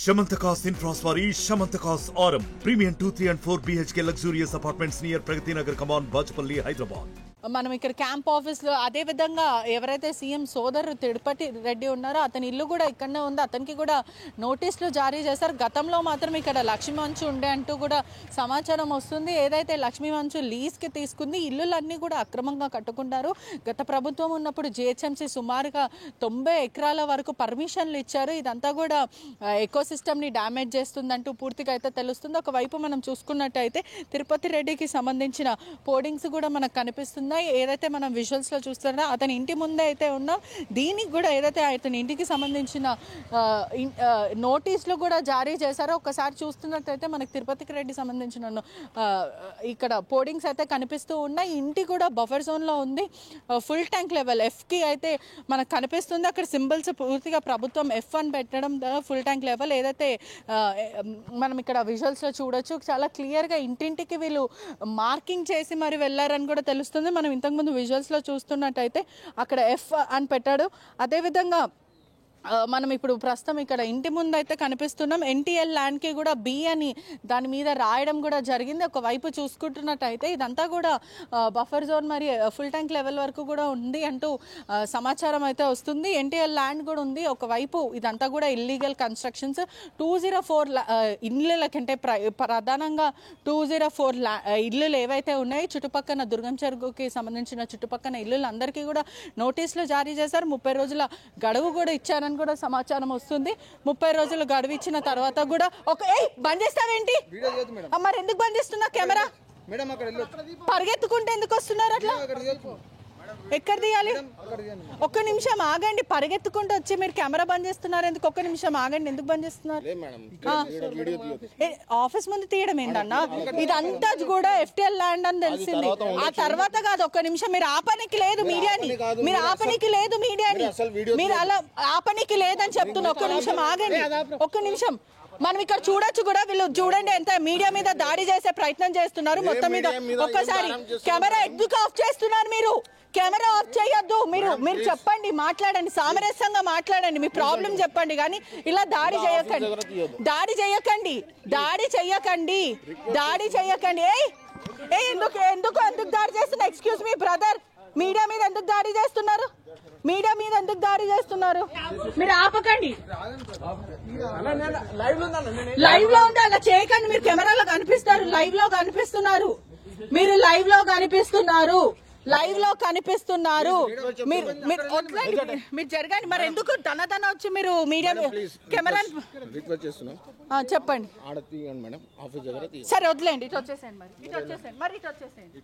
Shamantakas Infraswari, Shamantakas Aurum. Premium 2, 3 and 4 BHK luxurious apartments near Pragati Nagar, Kaman, Bachapalli, Hyderabad. మనం ఇక్కడ camp ఆఫీస్లో అదే విధంగా ఎవరైతే సీఎం సోదరు తిరుపతి రెడ్డి ఉన్నారో అతని ఇల్లు కూడా ఇక్కడనే ఉంది. అతనికి కూడా నోటీసులు జారీ చేశారు. గతంలో మాత్రం ఇక్కడ లక్ష్మీ మంచు ఉండే అంటూ కూడా సమాచారం వస్తుంది. ఏదైతే లక్ష్మీ మంచు లీజ్కి తీసుకుంది ఇల్లులన్నీ కూడా అక్రమంగా కట్టుకుంటారు. గత ప్రభుత్వం ఉన్నప్పుడు జిహెచ్ఎంసీ సుమారుగా 90 ఎకరాల వరకు పర్మిషన్లు ఇచ్చారు. ఇదంతా కూడా ఎకో సిస్టమ్ని డ్యామేజ్ చేస్తుందంటూ పూర్తిగా అయితే తెలుస్తుంది. ఒకవైపు మనం చూసుకున్నట్టయితే తిరుపతి రెడ్డికి సంబంధించిన పోర్డింగ్స్ కూడా మనకు కనిపిస్తుంది. ఏదైతే మనం విజువల్స్లో చూస్తున్నారో అతని ఇంటి ముందే అయితే ఉన్నాం. దీనికి కూడా ఏదైతే అతని ఇంటికి సంబంధించిన నోటీసులు కూడా జారీ చేశారో ఒకసారి చూస్తున్నట్టయితే మనకి తిరుపతికి రెడ్డి సంబంధించిన ఇక్కడ పోర్డింగ్స్ అయితే కనిపిస్తూ ఉన్నాయి. ఇంటి కూడా బఫర్ జోన్లో ఉంది. ఫుల్ ట్యాంక్ లెవెల్ ఎఫ్కి అయితే మనకు కనిపిస్తుంది. అక్కడ సింబల్స్ పూర్తిగా ప్రభుత్వం F1 పెట్టడం ఫుల్ ట్యాంక్ లెవెల్ ఏదైతే మనం ఇక్కడ విజువల్స్లో చూడొచ్చు. చాలా క్లియర్గా ఇంటింటికి వీళ్ళు మార్కింగ్ చేసి మరి వెళ్ళారని కూడా తెలుస్తుంది. మనం ఇంతకుముందు విజువల్స్లో చూస్తున్నట్టయితే అక్కడ F అని పెట్టాడు. అదేవిధంగా మనం ఇప్పుడు ప్రస్తుతం ఇక్కడ ఇంటి ముందు అయితే కనిపిస్తున్నాం. NTL ల్యాండ్కి కూడా B అని దాని మీద రాయడం కూడా జరిగింది. ఒకవైపు చూసుకుంటున్నట్టయితే ఇదంతా కూడా బఫర్ జోన్ మరి ఫుల్ ట్యాంక్ లెవెల్ వరకు కూడా ఉంది అంటూ సమాచారం అయితే వస్తుంది. NTL ల్యాండ్ కూడా ఉంది. ఒకవైపు ఇదంతా కూడా ఇల్లీగల్ కన్స్ట్రక్షన్స్ 204 ఇళ్ళకంటే ప్రధానంగా 204 ఇల్లులు ఏవైతే ఉన్నాయో చుట్టుపక్కల దుర్గం చెరువుకి సంబంధించిన చుట్టుపక్కల ఇల్లులందరికీ కూడా నోటీసులు జారీ చేశారు. 30 రోజుల గడువు కూడా ఇచ్చారని కూడా సమాచారం వస్తుంది. 30 రోజులు గడువు ఇచ్చిన తర్వాత కూడా బంద్ చేస్తావేంటి? మరి ఎందుకు బంద్ చేస్తున్నా కెమెరా? పరిగెత్తుకుంటే ఎందుకు వస్తున్నారు అట్లా? ఎక్కడ తీయాలి? ఒక్క నిమిషం ఆగండి. పరిగెత్తుకుంటూ వచ్చి మీరు కెమెరా బంద్ చేస్తున్నారు ఎందుకు? ఒక్క నిమిషం ఆగండి. ఎందుకు బంద్ చేస్తున్నారు? ఆఫీస్ ముందు తీయడం ఏంటన్నా? ఇదంతా కూడా FTL ల్యాండ్ అని తెలిసింది. ఆ తర్వాత కాదు. ఒక్క నిమిషం మీరు ఆపనికి లేదు మీడియాని. మీరు ఆపనికి లేదు మీడియాని. మీరు అలా ఆపనికి లేదని చెప్తున్నా. ఒక్క నిమిషం ఆగండి. ఒక్క నిమిషం. మనం ఇక్కడ చూడొచ్చు కూడా. వీళ్ళు చూడండి ఎంత మీడియా మీద దాడి చేసే ప్రయత్నం చేస్తున్నారు. మొత్తం మీద ఒక్కసారి కెమెరా ఎందుకు ఆఫ్ చేస్తున్నారు? మీరు కెమెరా ఆఫ్ చేయొద్దు. మీరు చెప్పండి, మాట్లాడండి, సామరస్యంగా మాట్లాడండి, మీ ప్రాబ్లం చెప్పండి. కానీ ఇలా దాడి చేయకండి. దాడి చేయకండి. దాడి చేయకండి. దాడి చేయకండి. ఎందుకు ఎందుకు ఎందుకు దాడి చేస్తున్నారు? ఎక్స్క్యూజ్ మీ బ్రదర్, మీడియా మీద ఎందుకు దాడి చేస్తున్నారు? మీడియా మీద ఎందుకు దాడి చేస్తున్నారు? మీరు ఆపకండి. లైవ్ లో ఉంది. అలా చేయకండి. మీరు కెమెరాలో కనిపిస్తారు. లైవ్ లో కనిపిస్తున్నారు. మీరు లైవ్ లో కనిపిస్తున్నారు. లైవ్ లో కనిపిస్తున్నారు. మీరు జరగండి. మరి ఎందుకు తన వచ్చి మీరు మీడియా కెమెరా చెప్పండి. సరే వదిలేండి. ఇటు వచ్చేసేయండి. మరి ఇటు వచ్చేసేయండి.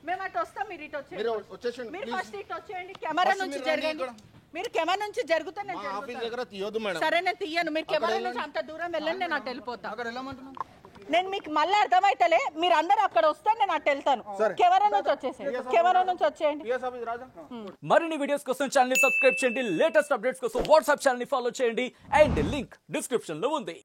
మేము అటు వస్తాం. మీరు ఇటు వచ్చేయండి. మీరు ఫస్ట్ ఇటు వచ్చేయండి. కెమెరా నుంచి జరగండి. మీరు కెమెరా నుంచి జరుగుతా సరే నేను తీయను. మీరు కెమెరా నుంచి అంత దూరం వెళ్ళండి. నేను అటు వెళ్ళిపోతా. నేను మీకు మళ్ళీ అర్థమైతలే. మీరు అందరూ అక్కడ వస్తే నేను అటు వెళ్తాను. కెమెరా నుంచి వచ్చేసేయండి. కెమెరా నుంచి వచ్చేయండి. మరిన్ని వీడియోస్ కోసం ఛానల్ ని సబ్స్క్రైబ్ చేయండి. లేటెస్ట్ అప్డేట్స్ కోసం వాట్సాప్ ఛానల్ ని ఫాలో చేయండి. అండ్ లింక్ డిస్క్రిప్షన్ లో ఉంది.